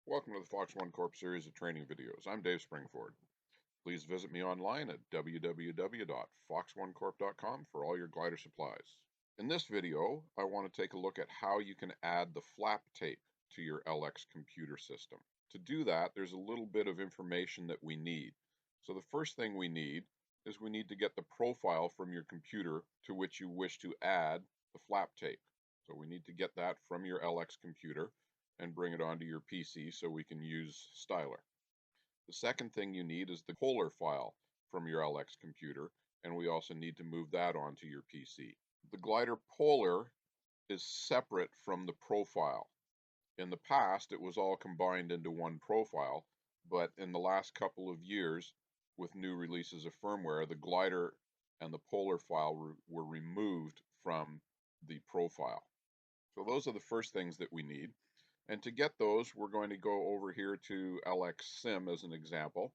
Welcome to the Fox One Corp series of training videos. I'm Dave Springford. Please visit me online at www.foxonecorp.com for all your glider supplies. In this video, I want to take a look at how you can add the flap tape to your LX computer system. To do that, there's a little bit of information that we need. So the first thing we need is we need to get the profile from your computer to which you wish to add the flap tape. So we need to get that from your LX computer and bring it onto your PC so we can use Styler. The second thing you need is the polar file from your LX computer, and we also need to move that onto your PC. The glider polar is separate from the profile. In the past, it was all combined into one profile, but in the last couple of years, with new releases of firmware, the glider and the polar file were removed from the profile. So those are the first things that we need. And to get those, we're going to go over here to LX Sim as an example,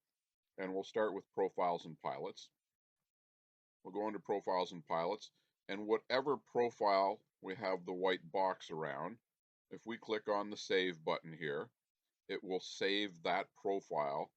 and we'll start with Profiles and Pilots. We'll go into Profiles and Pilots, and whatever profile we have the white box around, if we click on the Save button here, it will save that profile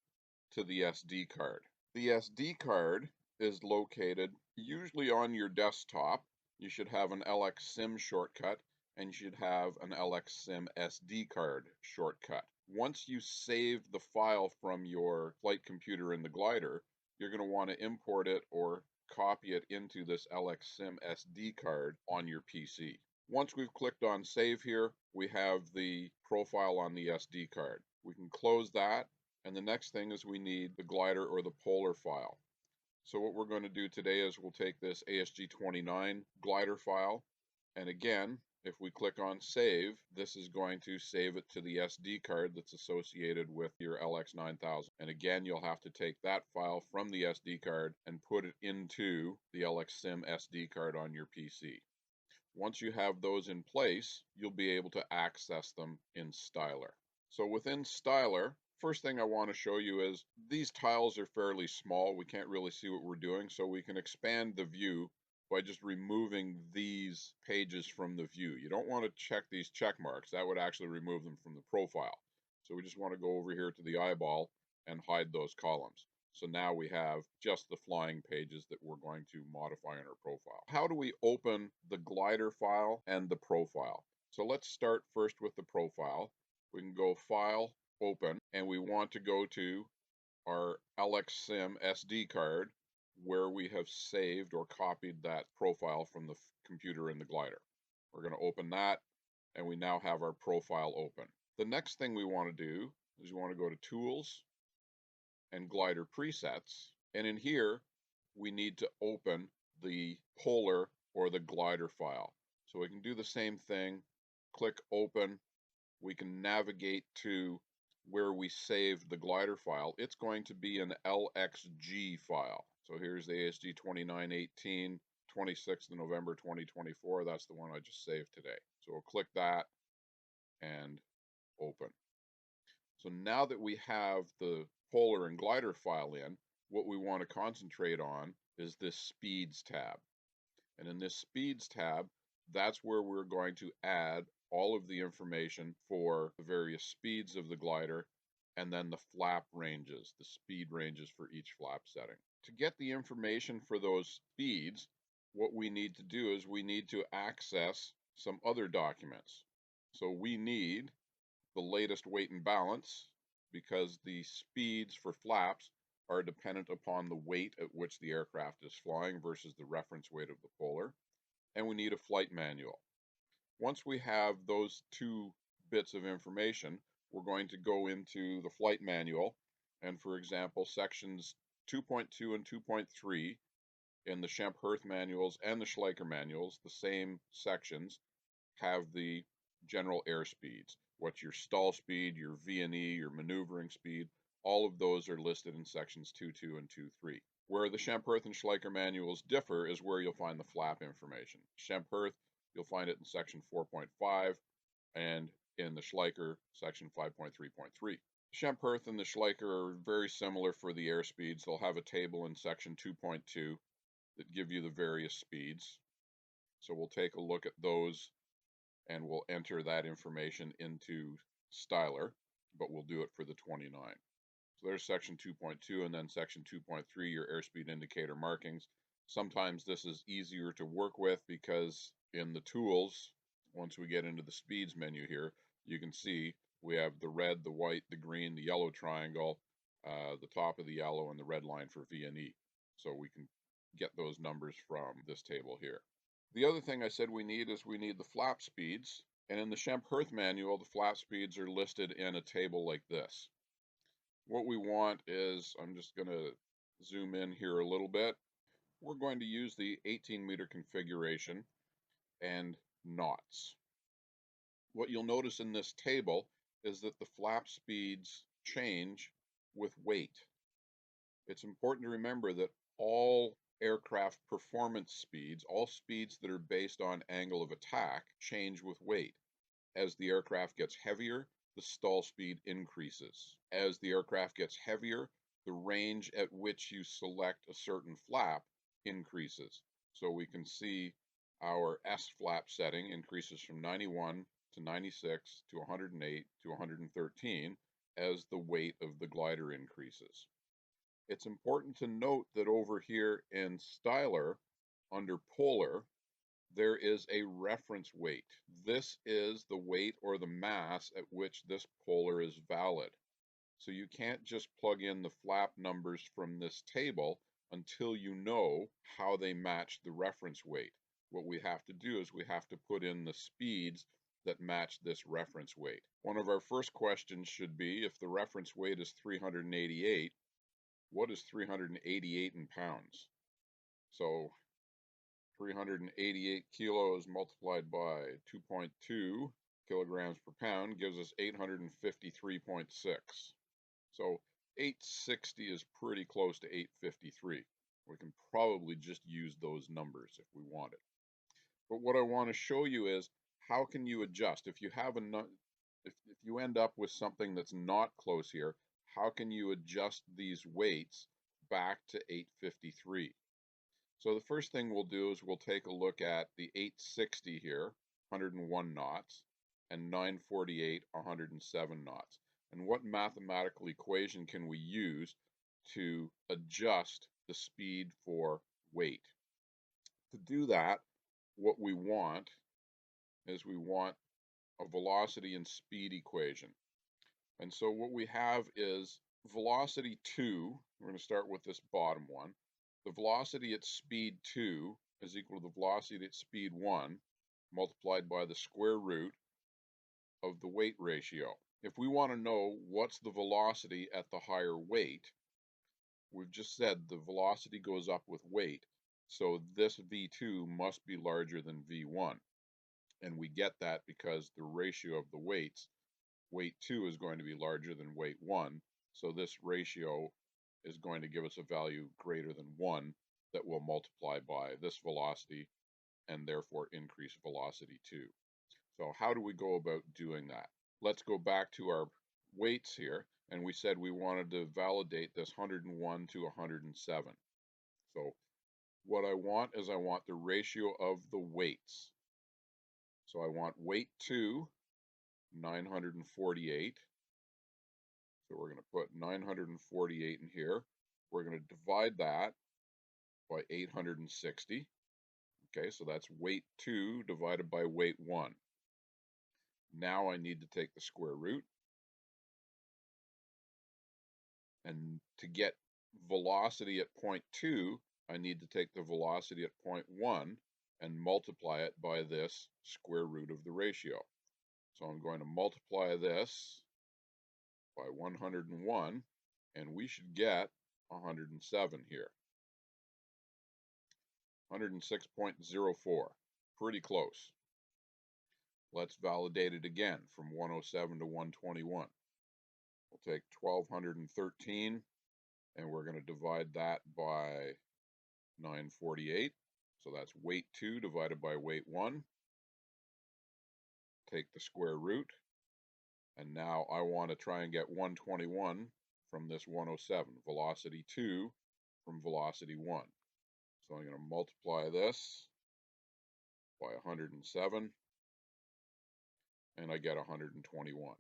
to the SD card. The SD card is located usually on your desktop. You should have an LX Sim shortcut, and you should have an LX Sim SD card shortcut. Once you save the file from your flight computer in the glider, you're going to want to import it or copy it into this LX Sim SD card on your PC. Once we've clicked on Save here, we have the profile on the SD card. We can close that, and the next thing is we need the glider or the polar file. So what we're going to do today is we'll take this ASG29 glider file, and again, if we click on Save, this is going to save it to the SD card that's associated with your LX9000. And again, you'll have to take that file from the SD card and put it into the LX Sim SD card on your PC. Once you have those in place, you'll be able to access them in Styler. So within Styler, first thing I want to show you is these tiles are fairly small. We can't really see what we're doing, so we can expand the view by just removing these pages from the view. You don't want to check these check marks. That would actually remove them from the profile. So we just want to go over here to the eyeball and hide those columns. So now we have just the flying pages that we're going to modify in our profile. How do we open the glider file and the profile? So let's start first with the profile. We can go File, Open, and we want to go to our LX Sim SD card where we have saved or copied that profile from the computer in the glider. We're going to open that, and we now have our profile open. The next thing we want to do is we want to go to Tools and Glider Presets, and in here we need to open the polar or the glider file. So we can do the same thing, click Open. We can navigate to where we saved the glider file. It's going to be an LXG file. So here's the ASG 2918, 26th of November 2024. That's the one I just saved today. So we'll click that and open. So now that we have the polar and glider file in, what we want to concentrate on is this Speeds tab. And in this Speeds tab, that's where we're going to add all of the information for the various speeds of the glider and then the flap ranges, the speed ranges for each flap setting. To get the information for those speeds, what we need to do is we need to access some other documents. So we need the latest weight and balance because the speeds for flaps are dependent upon the weight at which the aircraft is flying versus the reference weight of the polar. And we need a flight manual. Once we have those two bits of information, we're going to go into the flight manual, and for example, sections 2.2 and 2.3 in the Schempp-Hirth manuals and the Schleicher manuals, the same sections, have the general airspeeds. What's your stall speed, your V&E, your maneuvering speed, all of those are listed in sections 2.2 and 2.3. Where the Schempp-Hirth and Schleicher manuals differ is where you'll find the flap information. Schempp-Hirth, you'll find it in section 4.5, and in the Schleicher, section 5.3.3. Schempp-Hirth and the Schleicher are very similar for the airspeeds. They'll have a table in section 2.2 that give you the various speeds. So we'll take a look at those, and we'll enter that information into Styler. but we'll do it for the 29. So there's section 2.2, and then section 2.3, your airspeed indicator markings. Sometimes this is easier to work with because in the tools, once we get into the speeds menu here, you can see we have the red, the white, the green, the yellow triangle, the top of the yellow, and the red line for V and E. So we can get those numbers from this table here. The other thing I said we need is we need the flap speeds. And in the Schempp-Hirth manual, the flap speeds are listed in a table like this. What we want is, I'm just going to zoom in here a little bit. We're going to use the 18-meter configuration and knots. What you'll notice in this table is that the flap speeds change with weight. It's important to remember that all aircraft performance speeds, all speeds that are based on angle of attack, change with weight. As the aircraft gets heavier, the stall speed increases. As the aircraft gets heavier, the range at which you select a certain flap increases. So we can see our S flap setting increases from 91 to 96 to 108 to 113 as the weight of the glider increases. It's important to note that over here in Styler, under Polar, there is a reference weight. This is the weight or the mass at which this polar is valid. So you can't just plug in the flap numbers from this table until you know how they match the reference weight. What we have to do is we have to put in the speeds that match this reference weight. One of our first questions should be, if the reference weight is 388, what is 388 in pounds? So 388 kilos multiplied by 2.2 kilograms per pound gives us 853.6. So 860 is pretty close to 853. We can probably just use those numbers if we want it. But what I want to show you is how can you adjust if you have if you end up with something that's not close here, how can you adjust these weights back to 853? So the first thing we'll do is we'll take a look at the 860 here, 101 knots, and 948, 107 knots. And what mathematical equation can we use to adjust the speed for weight? To do that, what we want is we want a velocity and speed equation. And so what we have is velocity 2, we're going to start with this bottom one. The velocity at speed 2 is equal to the velocity at speed 1 multiplied by the square root of the weight ratio. If we want to know what's the velocity at the higher weight, we've just said the velocity goes up with weight. So this V2 must be larger than V1. And we get that because the ratio of the weights, weight 2 is going to be larger than weight 1. So this ratio is going to give us a value greater than 1 that will multiply by this velocity and therefore increase velocity 2. So how do we go about doing that? Let's go back to our weights here, and we said we wanted to validate this 101 to 107. So what I want is I want the ratio of the weights. So I want weight 2, 948. So we're going to put 948 in here. We're going to divide that by 860. Okay, so that's weight 2 divided by weight 1. Now I need to take the square root. And to get velocity at point 2, I need to take the velocity at point 1 and multiply it by this square root of the ratio. So I'm going to multiply this by 101, and we should get 107 here. 106.04, pretty close. Let's validate it again from 107 to 121. We'll take 1213, and we're going to divide that by 948. So that's weight 2 divided by weight 1. Take the square root. And now I want to try and get 121 from this 107. Velocity 2 from velocity 1. So I'm going to multiply this by 107. And I get 121.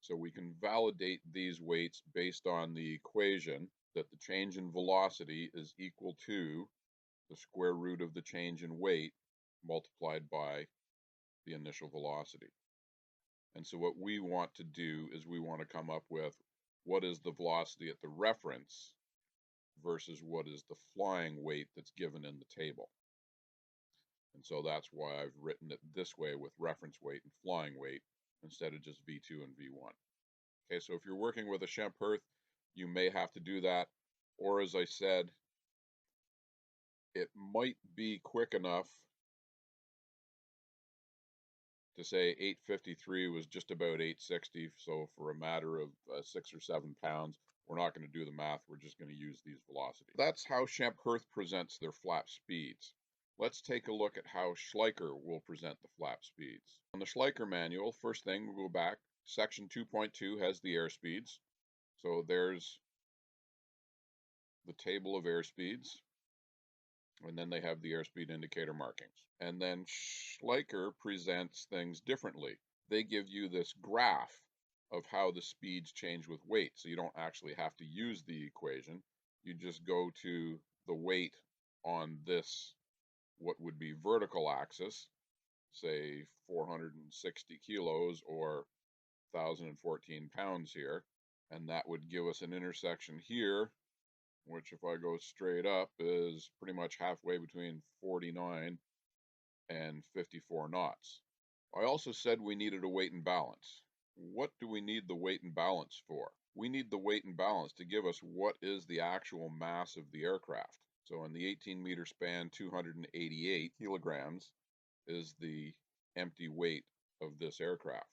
So we can validate these weights based on the equation that the change in velocity is equal to the square root of the change in weight multiplied by the initial velocity. And so what we want to do is we want to come up with what is the velocity at the reference versus what is the flying weight that's given in the table. And so that's why I've written it this way with reference weight and flying weight instead of just V2 and V1. Okay, so if you're working with a Schempp-Hirth, you may have to do that. Or as I said, it might be quick enough to say 853 was just about 860. So for a matter of 6 or 7 pounds, we're not going to do the math. We're just going to use these velocities. That's how Schempp-Hirth presents their flap speeds. Let's take a look at how Schleicher will present the flap speeds. On the Schleicher manual, first thing, we'll go back. Section 2.2 has the airspeeds. So there's the table of airspeeds. And then they have the airspeed indicator markings. And then Schleicher presents things differently. They give you this graph of how the speeds change with weight. So you don't actually have to use the equation. You just go to the weight on this, what would be vertical axis, say 460 kilos or 1,014 pounds here. And that would give us an intersection here, which if I go straight up is pretty much halfway between 49 and 54 knots. I also said we needed a weight and balance. What do we need the weight and balance for? We need the weight and balance to give us what is the actual mass of the aircraft. So in the 18-meter span, 288 kilograms is the empty weight of this aircraft.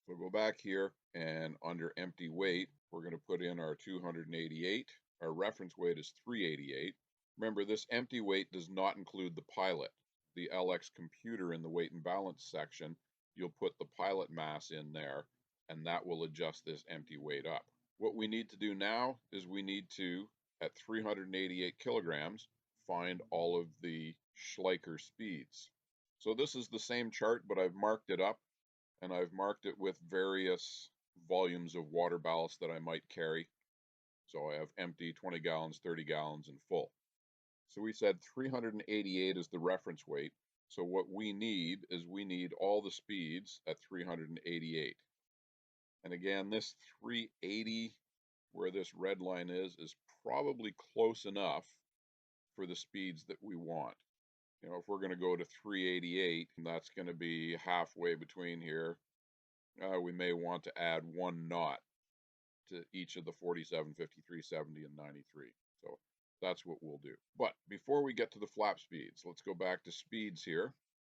So go back here and under empty weight, we're going to put in our 288. Our reference weight is 388. Remember, this empty weight does not include the pilot. The LX computer in the weight and balance section, you'll put the pilot mass in there, and that will adjust this empty weight up. What we need to do now is we need to, at 388 kilograms, find all of the Schleicher speeds. So this is the same chart, but I've marked it up, and I've marked it with various volumes of water ballast that I might carry. So I have empty, 20 gallons, 30 gallons, and full. So we said 388 is the reference weight. So what we need is we need all the speeds at 388. And again, this 380, where this red line is probably close enough for the speeds that we want. You know, if we're going to go to 388, that's going to be halfway between here. We may want to add 1 knot to each of the 47, 53, 70, and 93. So that's what we'll do. But before we get to the flap speeds, let's go back to speeds here.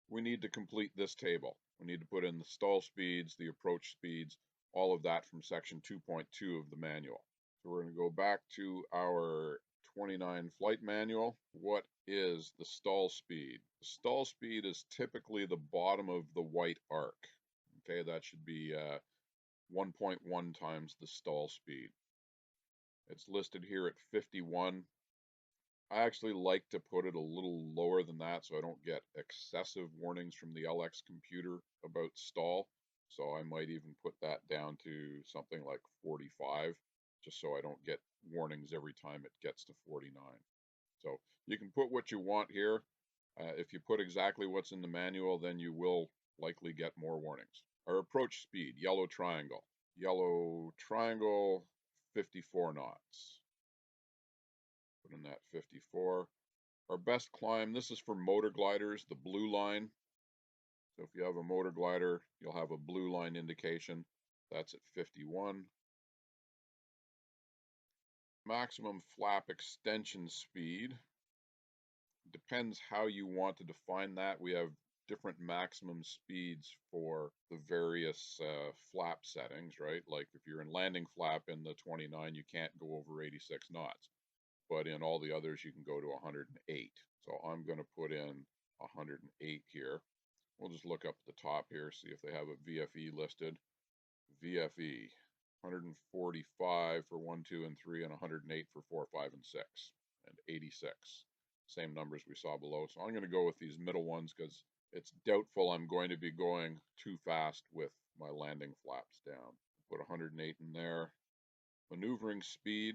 We need to complete this table. We need to put in the stall speeds, the approach speeds, all of that from section 2.2 of the manual. So we're going to go back to our 29 flight manual. What is the stall speed? The stall speed is typically the bottom of the white arc. Okay, that should be 1.1 times the stall speed. It's listed here at 51. I actually like to put it a little lower than that so I don't get excessive warnings from the LX computer about stall. So I might even put that down to something like 45, just so I don't get warnings every time it gets to 49. So you can put what you want here. If you put exactly what's in the manual, then you will likely get more warnings. Our approach speed, yellow triangle. Yellow triangle, 54 knots. Put in that 54. Our best climb, this is for motor gliders, the blue line. So if you have a motor glider, you'll have a blue line indication. That's at 51. Maximum flap extension speed. Depends how you want to define that. We have different maximum speeds for the various flap settings, right? Like if you're in landing flap in the 29, you can't go over 86 knots. But in all the others, you can go to 108. So I'm going to put in 108 here. We'll just look up at the top here, see if they have a VFE listed. VFE, 145 for 1, 2, and 3, and 108 for 4, 5, and 6, and 86. Same numbers we saw below. So I'm going to go with these middle ones because it's doubtful I'm going to be going too fast with my landing flaps down. Put 108 in there. Maneuvering speed,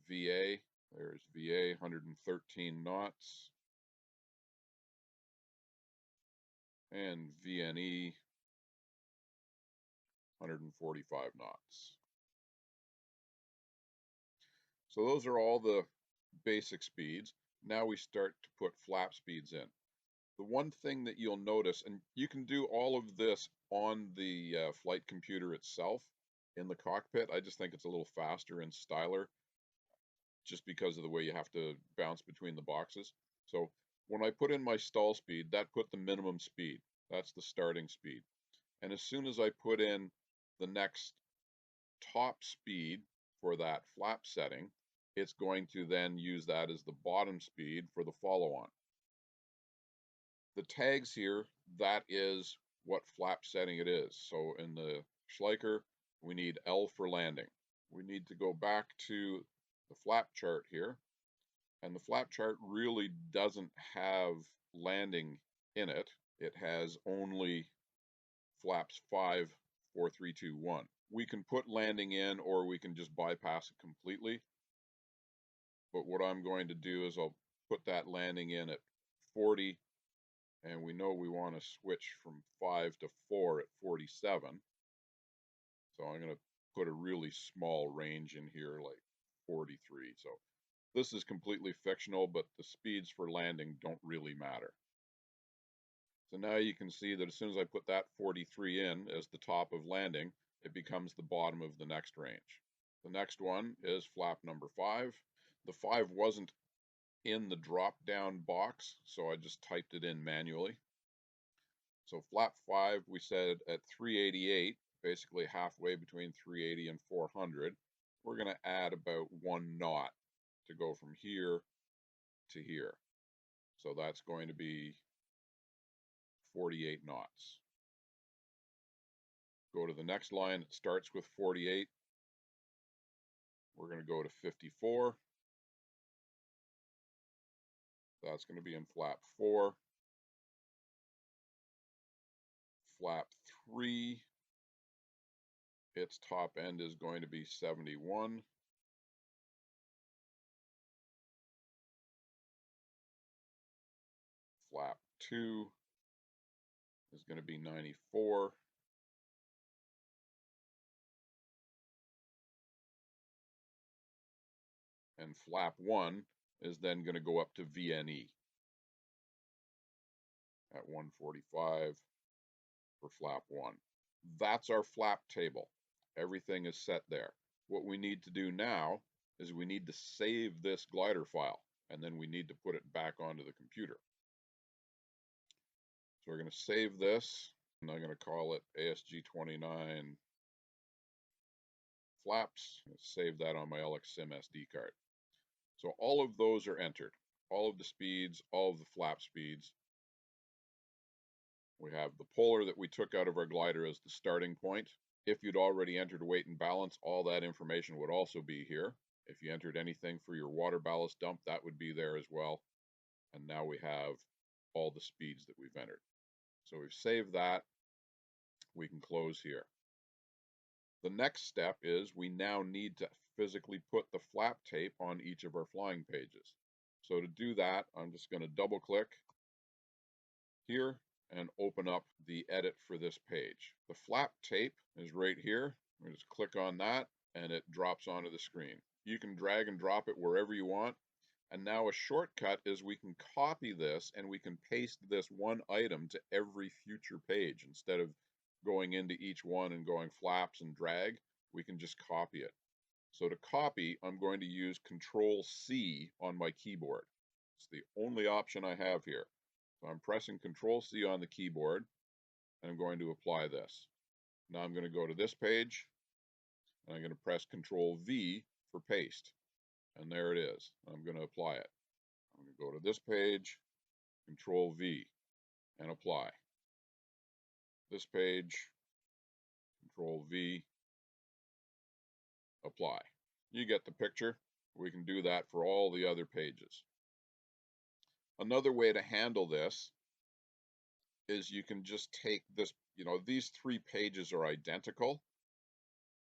VA, there's VA, 113 knots. And VNE, 145 knots. So those are all the basic speeds. Now we start to put flap speeds in. The one thing that you'll notice, and you can do all of this on the flight computer itself in the cockpit. I just think it's a little faster and styler just because of the way you have to bounce between the boxes. So when I put in my stall speed, that put the minimum speed. That's the starting speed. And as soon as I put in the next top speed for that flap setting, it's going to then use that as the bottom speed for the follow-on. The tags here, that is what flap setting it is. So in the Schleicher, we need L for landing. We need to go back to the flap chart here, and the flap chart really doesn't have landing in it. It has only flaps 5, 4, 3, 2, 1. We can put landing in, or we can just bypass it completely. But what I'm going to do is I'll put that landing in at 40, and we know we want to switch from 5 to 4 at 47. So I'm going to put a really small range in here, like 43. So this is completely fictional, but the speeds for landing don't really matter. So now you can see that as soon as I put that 43 in as the top of landing, it becomes the bottom of the next range. The next one is flap number 5. The 5 wasn't in the drop-down box, so I just typed it in manually. So flap 5, we said at 388, basically halfway between 380 and 400, we're going to add about 1 knot to go from here to here. So that's going to be 48 knots. Go to the next line, it starts with 48. We're going to go to 54. That's going to be in flap 4. Flap 3, its top end is going to be 71. Flap 2 is going to be 94. And flap 1 is then going to go up to VNE at 145 for flap 1. That's our flap table. Everything is set there. What we need to do now is we need to save this glider file, and then we need to put it back onto the computer. So we're going to save this, and I'm going to call it ASG29 flaps. I'm going to save that on my LXSIM SD card. So all of those are entered. All of the speeds, all of the flap speeds. We have the polar that we took out of our glider as the starting point. If you'd already entered weight and balance, all that information would also be here. If you entered anything for your water ballast dump, that would be there as well. And now we have all the speeds that we've entered. So we've saved that. We can close here. The next step is we now need to physically put the flap tape on each of our flying pages. So to do that, I'm just going to double click here and open up the edit for this page. The flap tape is right here. We just click on that and it drops onto the screen. You can drag and drop it wherever you want. And now a shortcut is we can copy this and we can paste this one item to every future page. Instead of going into each one and going flaps and drag, we can just copy it. So to copy, I'm going to use Control-C on my keyboard. It's the only option I have here. So I'm pressing Control-C on the keyboard, and I'm going to apply this. Now I'm going to go to this page, and I'm going to press Control-V for paste. And there it is. I'm going to apply it. I'm going to go to this page, Control-V, and apply. This page, Control-V, apply. You get the picture. We can do that for all the other pages. Another way to handle this is you can just take this, these 3 pages are identical.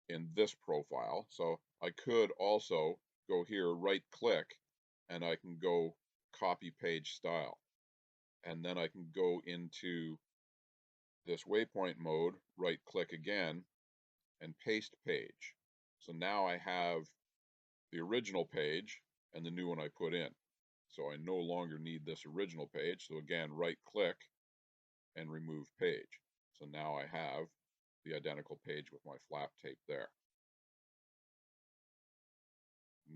in this profile. So I could also go here, right click, and I can go copy page style. And then I can go into this waypoint mode, right click again, and paste page. So now I have the original page and the new one I put in. So I no longer need this original page. So again, right click and remove page. So now I have the identical page with my flap tape there.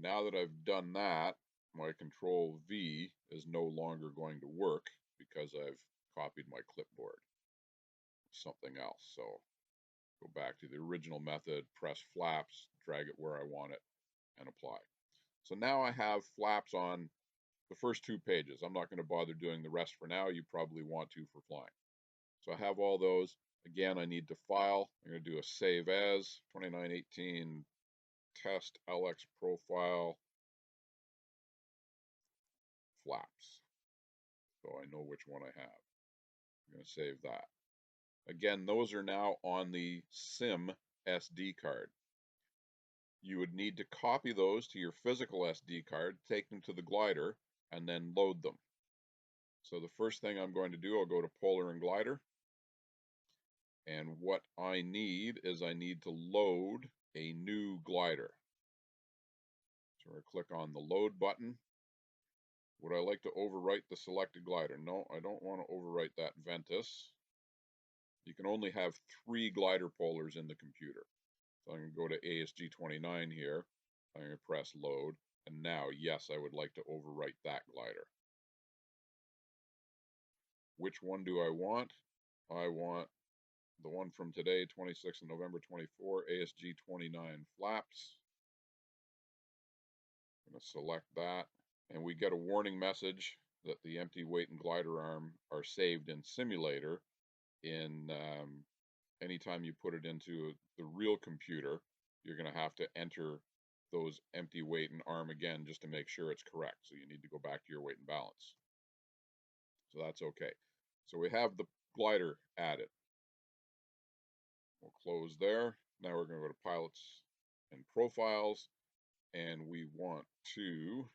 Now that I've done that, my Control V is no longer going to work because I've copied my clipboard. Something else. So go back to the original method, press flaps, drag it where I want it, and apply. So now I have flaps on the first two pages. I'm not going to bother doing the rest for now. You probably want to for flying. So I have all those. Again, I need to file. I'm going to do a save as 2918 test LX profile flaps. So I know which one I have. I'm going to save that. Again, those are now on the SIM SD card. You would need to copy those to your physical SD card, take them to the glider, and then load them. So the first thing I'm going to do, I'll go to Polar and Glider. And what I need is I need to load a new glider. So I click on the load button. Would I like to overwrite the selected glider? No, I don't want to overwrite that Ventus. You can only have 3 glider polars in the computer. So I'm going to go to ASG29 here. I'm going to press load. And now, yes, I would like to overwrite that glider. Which one do I want? I want the one from today, 26th of November 24, ASG29 flaps. I'm going to select that. And we get a warning message that the empty weight and glider arm are saved in simulator. In anytime you put it into the real computer, you're going to have to enter those empty weight and arm again just to make sure it's correct. So you need to go back to your weight and balance. So that's okay. So we have the glider added. We'll close there. Now we're going to go to pilots and profiles, and we want to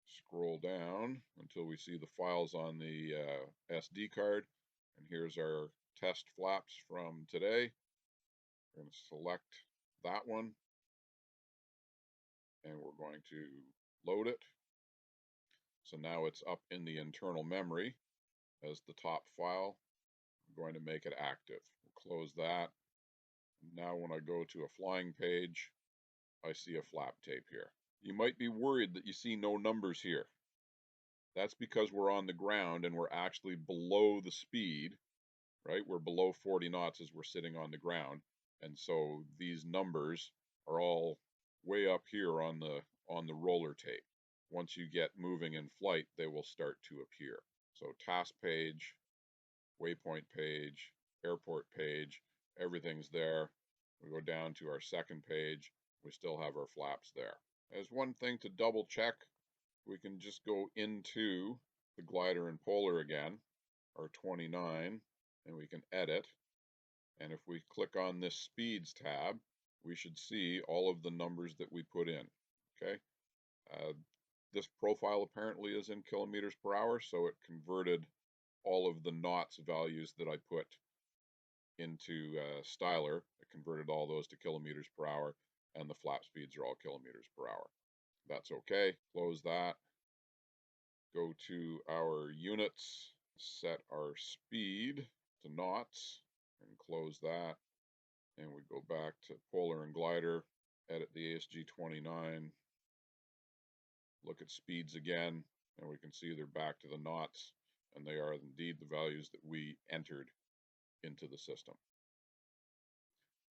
scroll down until we see the files on the SD card. And here's our test flaps from today. We're going to select that one, and we're going to load it. So now it's up in the internal memory as the top file. I'm going to make it active. We'll close that. Now when I go to a flying page, I see a flap tape here. You might be worried that you see no numbers here. That's because we're on the ground and we're actually below the speed, right? We're below 40 knots as we're sitting on the ground. And so these numbers are all way up here on the roller tape. Once you get moving in flight, they will start to appear. So task page, waypoint page, airport page, everything's there. We go down to our second page, we still have our flaps there. As one thing to double check, we can just go into the glider and polar again, our 29, and we can edit. And if we click on this speeds tab, we should see all of the numbers that we put in. Okay. This profile apparently is in kilometers per hour, so it converted all of the knots values that I put into Styler. It converted all those to kilometers per hour, and the flap speeds are all kilometers per hour. That's okay. Close that. Go to our units, set our speed to knots, and close that. And we go back to polar and glider, edit the ASG29, look at speeds again, and we can see they're back to the knots, and they are indeed the values that we entered into the system.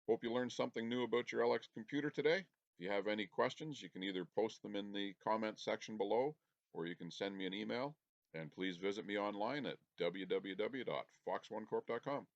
Hope you learned something new about your LX computer today. If you have any questions, you can either post them in the comment section below, or you can send me an email. And please visit me online at www.fox1corp.com.